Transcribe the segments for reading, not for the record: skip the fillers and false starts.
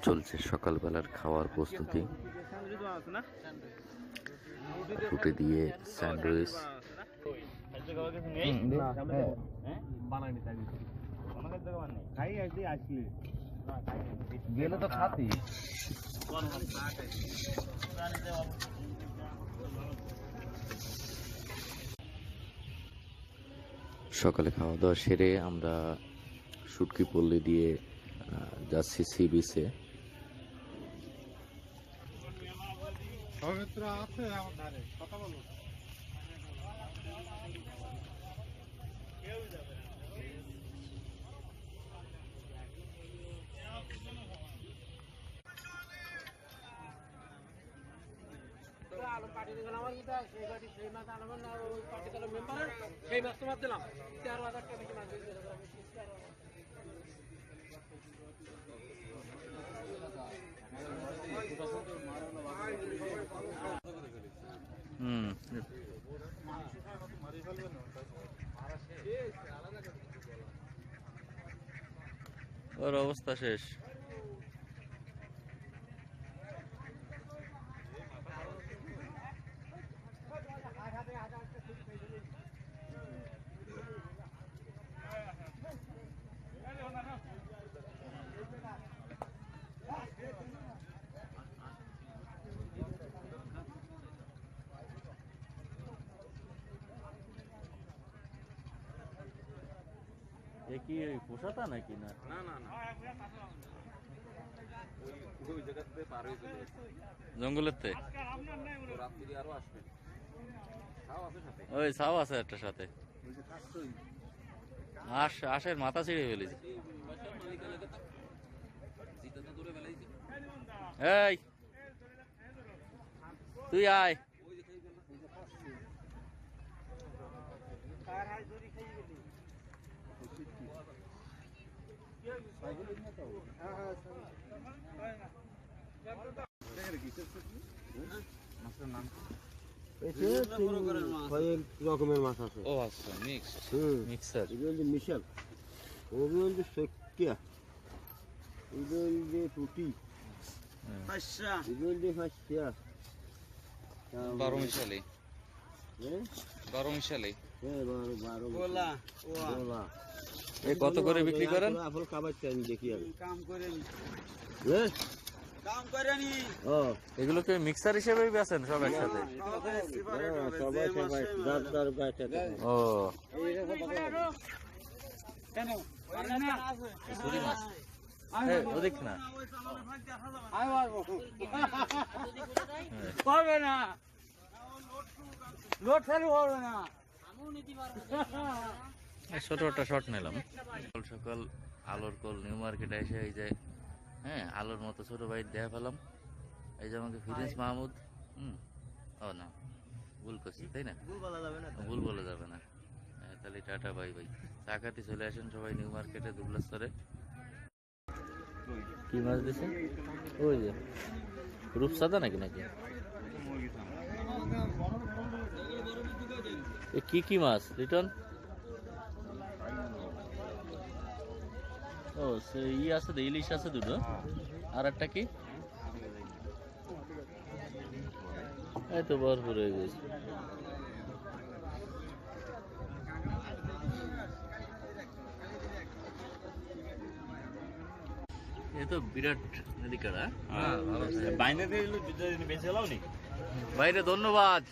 চলছে সকালবেলার খাওয়ার প্রস্তুতি। ফুটে দিয়ে স্যান্ডউইচ, গেলে তো খাতি সকালে খাওয়া দাওয়া সেরে আমরা শুটকি পল্লী দিয়ে যাচ্ছি সি বিচে। ওর অবস্থা শেষ। এ কি পোষাতা নাকি? না না না না, ওই জায়গাতে পার হয়ে চলে গেছে জঙ্গলের তে। রাত্রি আরো আসবে, ওই ছাও আছে একটা সাথে। আশের মাথা ছিঁড়ে ফেলেছে। এই তুই আয়। রকমের মাছ আছে। ও আচ্ছা, মিক্সার। মিশাল, ওগুলো সকিয়া, এগুলো টুটি, এগুলো ফাঁসিয়া, 12 মিশালি। 12 মিশালি। এ কত করে বিক্রি করেন? আপনি খাবার চাই দেখি আমি কাম করেন, এগুলো কি মিক্সার হিসেবে বেচেন সব একসাথে? ও ওদিক না পারবে না, লোড চালু হবে না। ছোট একটা শট নিলাম। সকাল সকাল আলোর কল নিউ মার্কেটে এসে এই যে হ্যাঁ আলোর মতো ছোট ভাই দেখা পেলাম। এই যে আমাকে ফিরিজ মাহমুদ। ও না, ভুল করছি তাই না? ভুল বলা যাবে না। তাহলে টাটা বাই বাই। চাকাতে চলে আসেন সবাই নিউ মার্কেটে দুবলাস্তরে। কি মাছ দিছে? ওই যে রূপসাদা নাকি নাকি কি কি মাছ রিটার্ন? ও সে ই আছে, ইলিশ আছে দুটো। আর একটা কি? এই তো ভরপুর হয়ে গেছে। এ তো বিরাট নদীকাড়া। বাইরে ধন্যবাদ।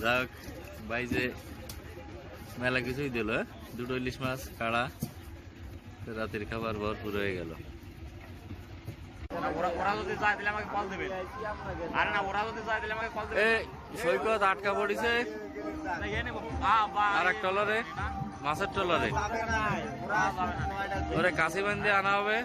যাক ভাই যে মেলা কিছুই দিল। দুটো ইলিশ মাছ, কাড়া, রাতের খাবার ভরপুর হয়ে গেল। সৈকত আটকা পড়িছে আর এক ট্রলারে, মাছের ট্রলারে। ওরে কাশি বান্ধে আনা হবে।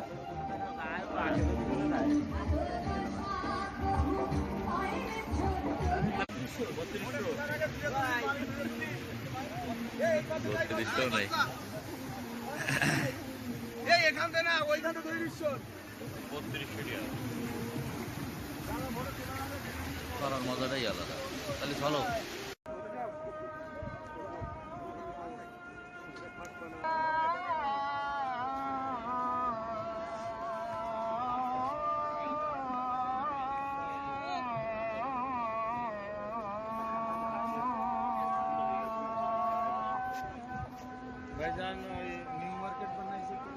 নাই করার মজাটাই আলাদা। তাহলে চলো। ভাইজান ওই নিউ মার্কেট বানাইছে তো।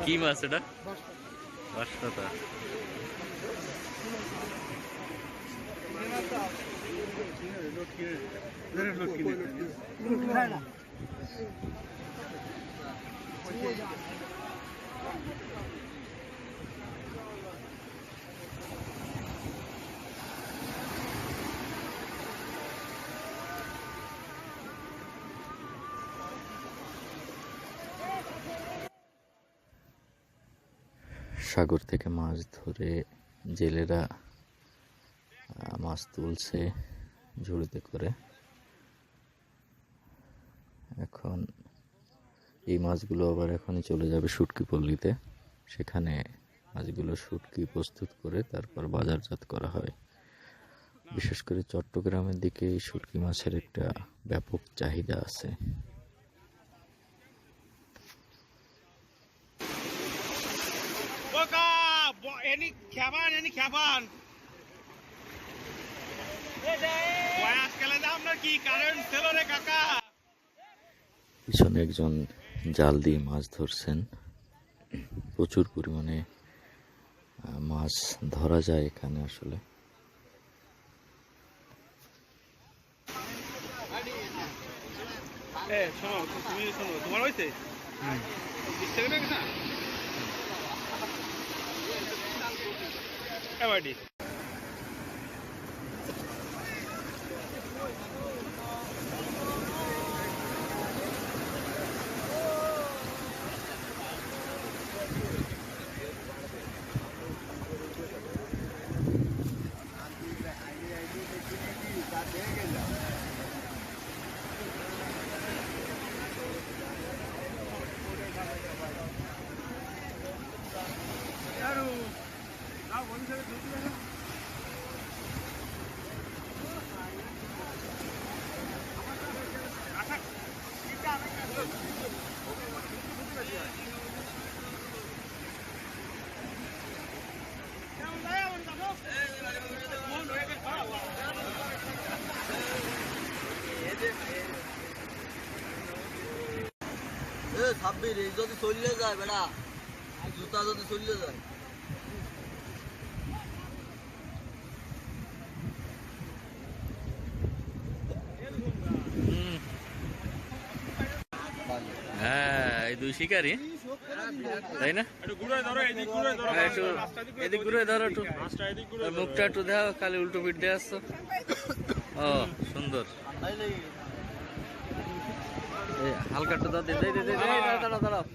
কি মাছ এটা? বাঁশপাতা। সাগর থেকে মাছ ধরে জেলেরা মাছ তুলছে ঝুড়িতে করে। এখন এই মাছগুলো আবার এখনই চলে যাবে শুটকি পল্লীতে, সেখানে মাছগুলো শুটকি প্রস্তুত করে তারপর বাজারজাত করা হয়। বিশেষ করে চট্টগ্রামের দিকে এই শুটকি মাছের একটা ব্যাপক চাহিদা আছে। পিছনে একজন জাল দিয়ে মাছ ধরছেন। প্রচুর পরিমাণে মাছ ধরা যায় এখানে আসলে। তোমার হয়েছে ছাব্বিশ যদি চললে যায় বেড়া, জুতা যদি চললে যায়। হ্যাঁ, এই দুই শিকারি, তাই না? একটু এদিক ঘুরে ধরো, একটু মুখটা একটু দাও, খালি উল্টো পিঠ দিয়ে আসছো। ও সুন্দর, হালকা একটু দাও, দাঁড়াও দাঁড়াও,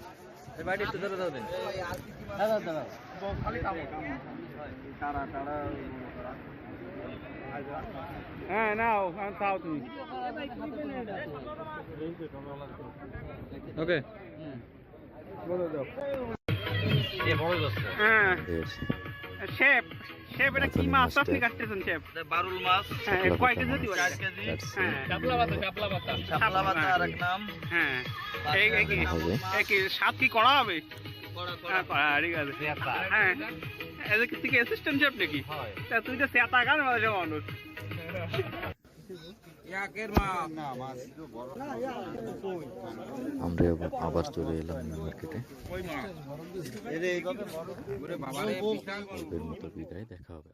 এই বাড়ি একটু ধরে দাও দিন। হ্যাঁ নাও তাও তুমি ওকে। হ্যাঁ শেফ, শেফ এটা কি মাছ আপনি কাটতেছেন শেফ? বারুল মাছ। হ্যাঁ কয় কেজি হতে পারে? 4 কেজি। হ্যাঁ শাপলা পাতা আর এক নাম। হ্যাঁ এই কি স্বাদ কি করা হবে? হ্যাঁ ঠিক আছে। হ্যাঁ এদিকে থেকে অ্যাসিস্ট্যান্ট শেফ নাকি? তুই তো সেতা গান মানুষ। আমরা আবার চলে এলাম নিউ মার্কেটে। এর মতো বিদায়, দেখা হবে।